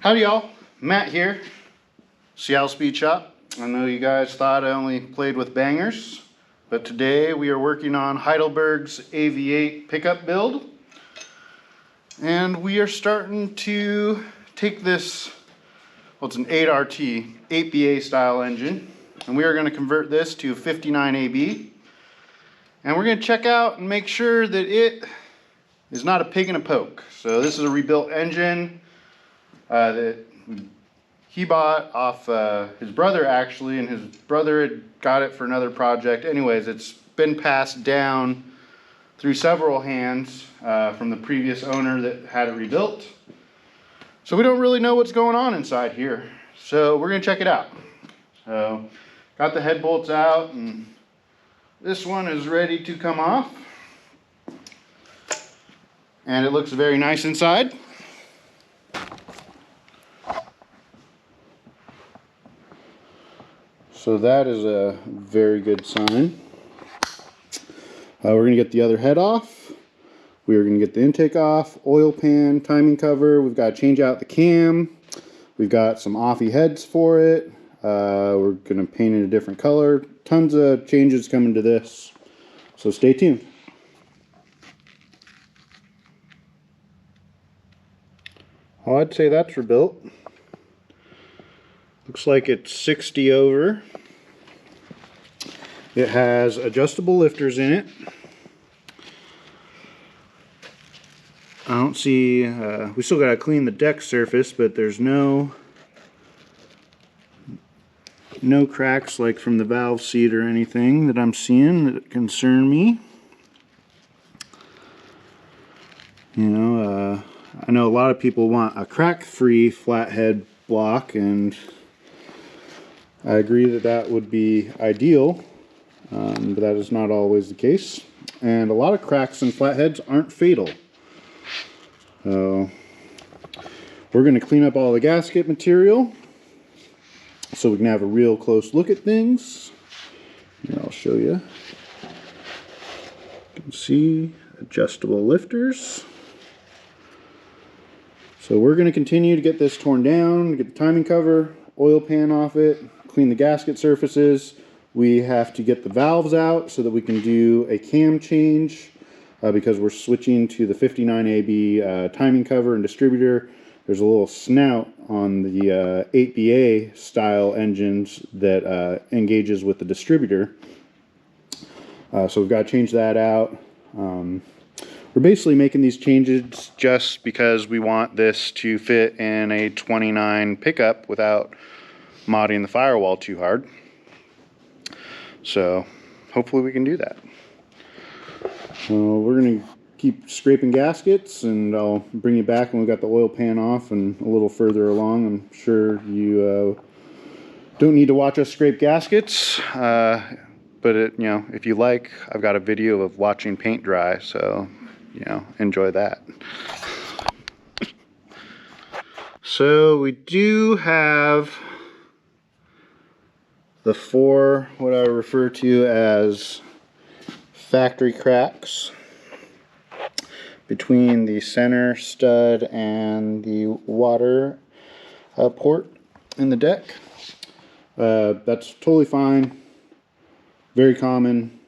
Howdy y'all, Matt here, Seattle Speed Shop. I know you guys thought I only played with bangers, but today we are working on Heidelberg's AV8 pickup build. And we are starting to take this, well, it's an 8RT, 8BA style engine, and we are going to convert this to 59AB. And we're going to check out and make sure that it is not a pig in a poke. So this is a rebuilt engine that he bought off his brother actually, and his brother had got it for another project. Anyways, it's been passed down through several hands from the previous owner that had it rebuilt. So we don't really know what's going on inside here. So we're gonna check it out. So got the head bolts out, and this one is ready to come off. And it looks very nice inside. So that is a very good sign. We're going to get the other head off. We are going to get the intake off, oil pan, timing cover. We've got to change out the cam. We've got some offy heads for it. We're going to paint it a different color. Tons of changes coming to this. So stay tuned. Oh, I'd say that's rebuilt. Looks like it's 60 over. It has adjustable lifters in it. I don't see, we still gotta clean the deck surface, but there's no cracks like from the valve seat or anything that I'm seeing that concern me. You know, I know a lot of people want a crack-free flathead block, and I agree that that would be ideal, but that is not always the case. And a lot of cracks in flatheads aren't fatal. So we're going to clean up all the gasket material so we can have a real close look at things. Here, I'll show you. You can see adjustable lifters. So we're going to continue to get this torn down, get the timing cover, oil pan off it, clean the gasket surfaces. We have to get the valves out so that we can do a cam change because we're switching to the 59AB timing cover and distributor. There's a little snout on the 8BA style engines that engages with the distributor. So we've got to change that out. We're basically making these changes just because we want this to fit in a 29 pickup without modding the firewall too hard. So hopefully we can do that. So we're going to keep scraping gaskets, and I'll bring you back when we've got the oil pan off and a little further along. I'm sure you don't need to watch us scrape gaskets, but you know, if you like, I've got a video of watching paint dry, so you know, enjoy that. So we do have the four, what I refer to as factory cracks between the center stud and the water port in the deck. That's totally fine, very common,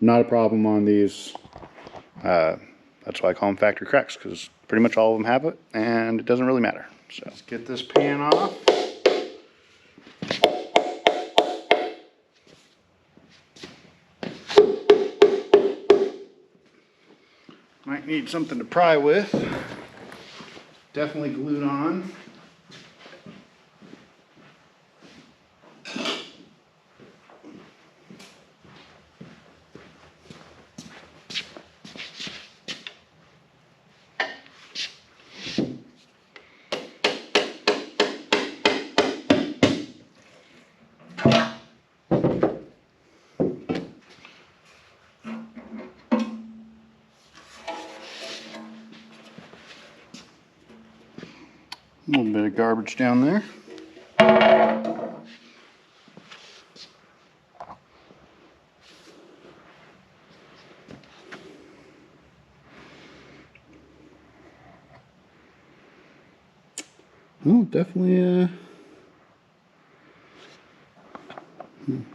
not a problem on these. That's why I call them factory cracks, because pretty much all of them have it, and it doesn't really matter. So let's get this pan off. Might need something to pry with. Definitely glued on. A little bit of garbage down there. definitely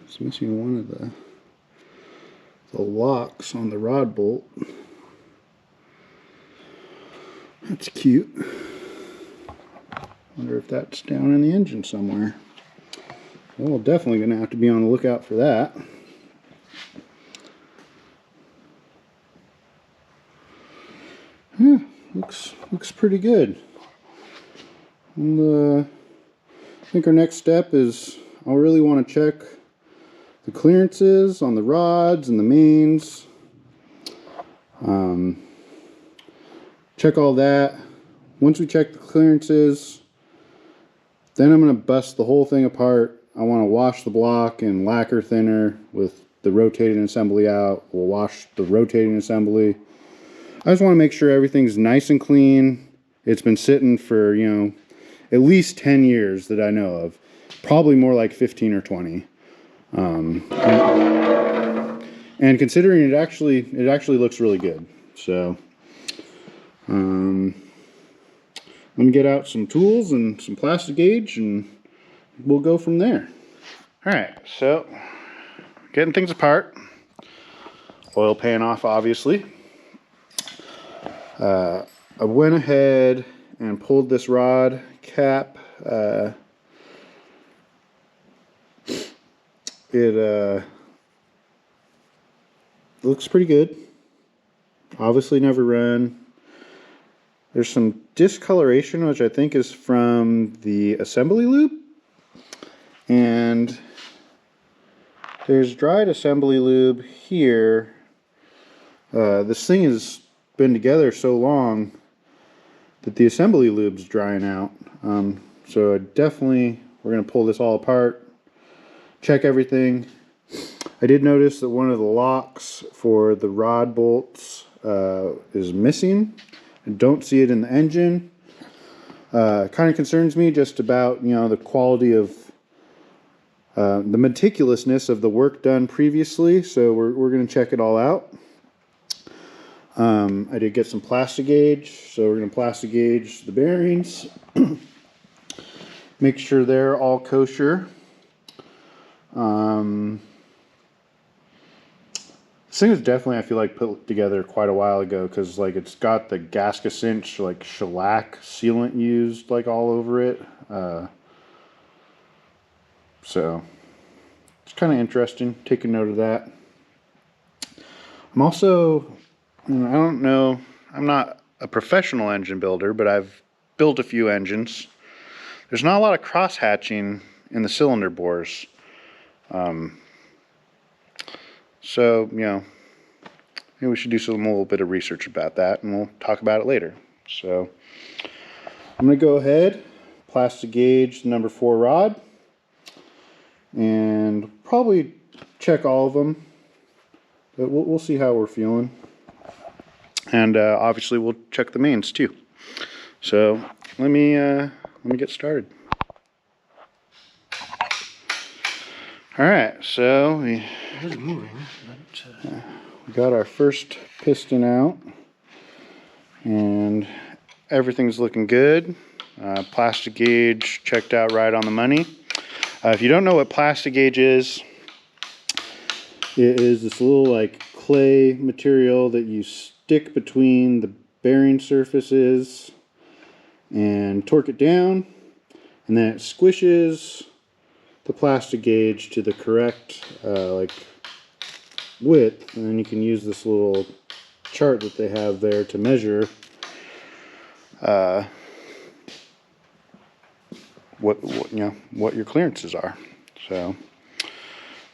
it's missing one of the locks on the rod bolt. That's cute. Wonder if that's down in the engine somewhere. Well, definitely going to have to be on the lookout for that. Yeah, looks pretty good. And I think our next step is I'll really want to check the clearances on the rods and the mains. Check all that. Once we check the clearances, then I'm going to bust the whole thing apart. I want to wash the block in lacquer thinner with the rotating assembly out. We'll wash the rotating assembly. I just want to make sure everything's nice and clean. It's been sitting for, you know, at least 10 years that I know of. Probably more like 15 or 20. And considering it actually looks really good. So let me get out some tools and some plastic gauge and we'll go from there. Alright, so getting things apart. Oil pan off, obviously. I went ahead and pulled this rod cap. It looks pretty good. Obviously never run. There's some discoloration, which I think is from the assembly loop. And there's dried assembly lube here. This thing has been together so long that the assembly lube's drying out. So we're going to pull this all apart, check everything. I did notice that one of the locks for the rod bolts is missing. I don't see it in the engine. Kind of concerns me just about, you know, the quality of the meticulousness of the work done previously. So we're going to check it all out. I did get some plastic gauge, so we're going to plastic gauge the bearings. Make sure they're all kosher. This thing was definitely, I feel like, put together quite a while ago, because like it's got the gasket cinch like shellac sealant used like all over it. So it's kind of interesting. Take a note of that. I'm also, I don't know, I'm not a professional engine builder, but I've built a few engines. There's not a lot of cross hatching in the cylinder bores. So, you know, maybe we should do a little bit of research about that, and we'll talk about it later. So, I'm going to go ahead, plastic gauge the number 4 rod, and probably check all of them, but we'll see how we're feeling. And obviously we'll check the mains too. So, let me get started. Alright, so we got our first piston out, and everything's looking good. Plastic gauge checked out right on the money. If you don't know what plastic gauge is, it is this little like clay material that you stick between the bearing surfaces and torque it down, and then it squishes the plastic gauge to the correct like width, and then you can use this little chart that they have there to measure what your clearances are. So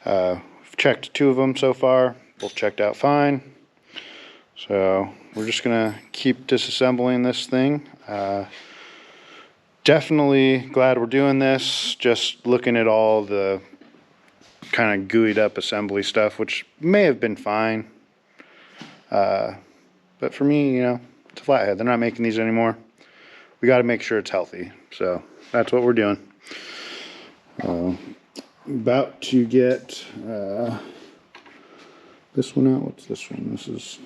I've checked 2 of them so far, both checked out fine. So we're just gonna keep disassembling this thing. Definitely glad we're doing this. Just looking at all the kind of gooeyed up assembly stuff, which may have been fine. But for me, you know, it's a Flathead. They're not making these anymore. We got to make sure it's healthy. So that's what we're doing. About to get this one out. What's this one? This is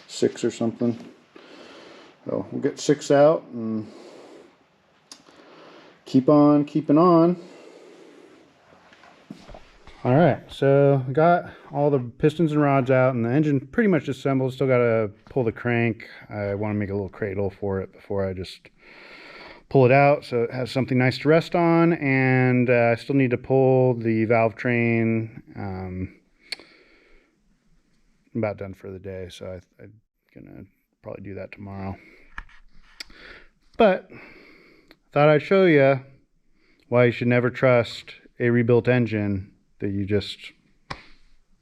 6 or something. So we'll get 6 out and keep on keeping on. Alright, so got all the pistons and rods out and the engine pretty much assembled. Still got to pull the crank. I want to make a little cradle for it before I just pull it out so it has something nice to rest on. And I still need to pull the valve train. I'm about done for the day, so I'm gonna probably do that tomorrow. But thought I'd show you why you should never trust a rebuilt engine that you just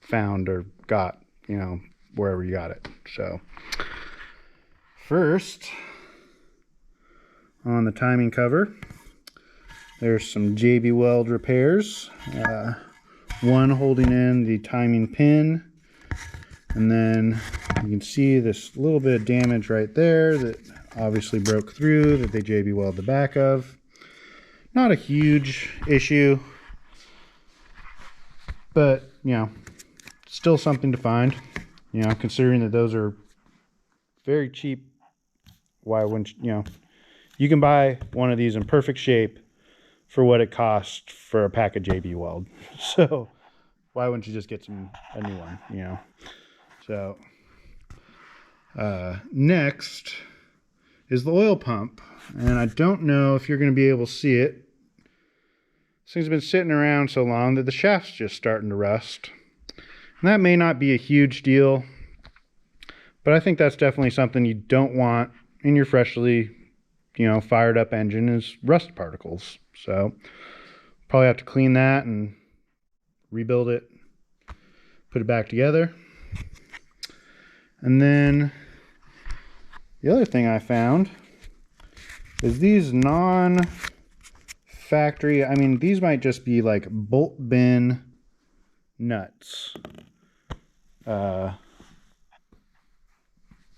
found or got, you know, wherever you got it. So first, on the timing cover, there's some JB Weld repairs. One holding in the timing pin, and then you can see this little bit of damage right there that obviously broke through, that they JB Weld the back of. Not a huge issue, but you know, still something to find. You know, considering that those are very cheap, why wouldn't you know, you can buy one of these in perfect shape for what it costs for a pack of JB Weld. So why wouldn't you just get a new one, you know? So next is the oil pump, and I don't know if you're going to be able to see it. This thing's been sitting around so long that the shaft's just starting to rust. And that may not be a huge deal, but I think that's definitely something you don't want in your freshly, you know, fired up engine, is rust particles. So probably have to clean that and rebuild it, put it back together. And then the other thing I found is these non-factory, I mean, these might just be like bolt bin nuts. The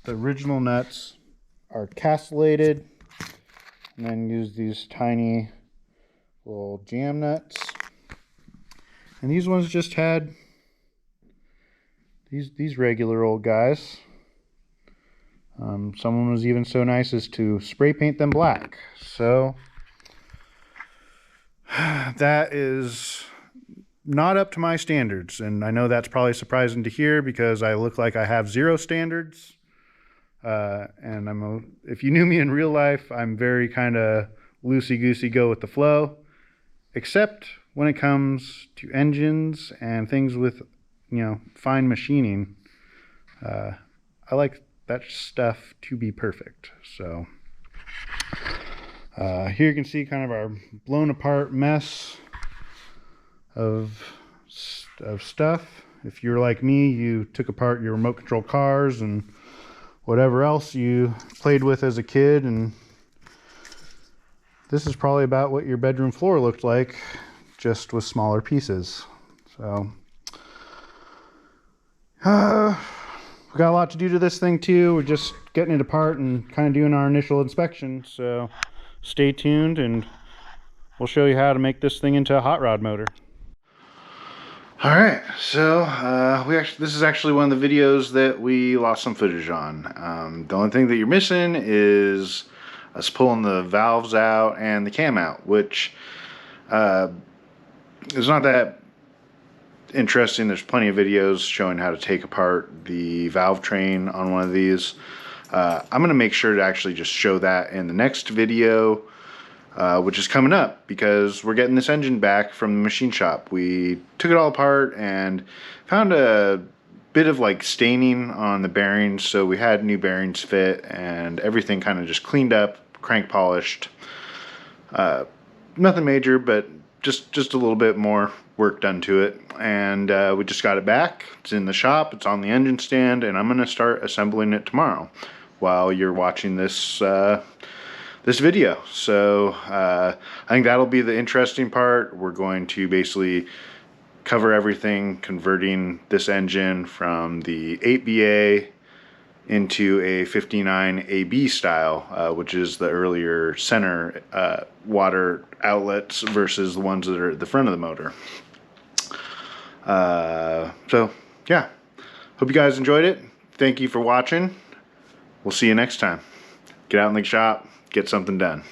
original nuts are castellated, and then use these tiny little jam nuts. And these ones just had these regular old guys. Someone was even so nice as to spray paint them black. So that is not up to my standards, and I know that's probably surprising to hear because I look like I have 0 standards. And if you knew me in real life, I'm very kind of loosey-goosey, go with the flow, except when it comes to engines and things with, you know, fine machining. I like that stuff to be perfect. So here you can see kind of our blown apart mess of stuff. If you're like me, you took apart your remote control cars and whatever else you played with as a kid, and this is probably about what your bedroom floor looked like, just with smaller pieces. So we got a lot to do to this thing too. We're just getting it apart and kind of doing our initial inspection, so stay tuned and we'll show you how to make this thing into a hot rod motor. All right, so this is actually one of the videos that we lost some footage on. The only thing that you're missing is us pulling the valves out and the cam out, which is not that interesting. There's plenty of videos showing how to take apart the valve train on one of these. I'm going to make sure to actually just show that in the next video, which is coming up, because we're getting this engine back from the machine shop. We took it all apart and found a bit of like staining on the bearings, so we had new bearings fit and everything kind of just cleaned up, crank polished. Nothing major, but just a little bit more work done to it, and we just got it back. It's in the shop, it's on the engine stand, and I'm going to start assembling it tomorrow while you're watching this this video. So I think that'll be the interesting part. We're going to basically cover everything, converting this engine from the 8BA into a 59AB style, which is the earlier center water outlets versus the ones that are at the front of the motor. So yeah, hope you guys enjoyed it. Thank you for watching. We'll see you next time. get out in the shop, get something done.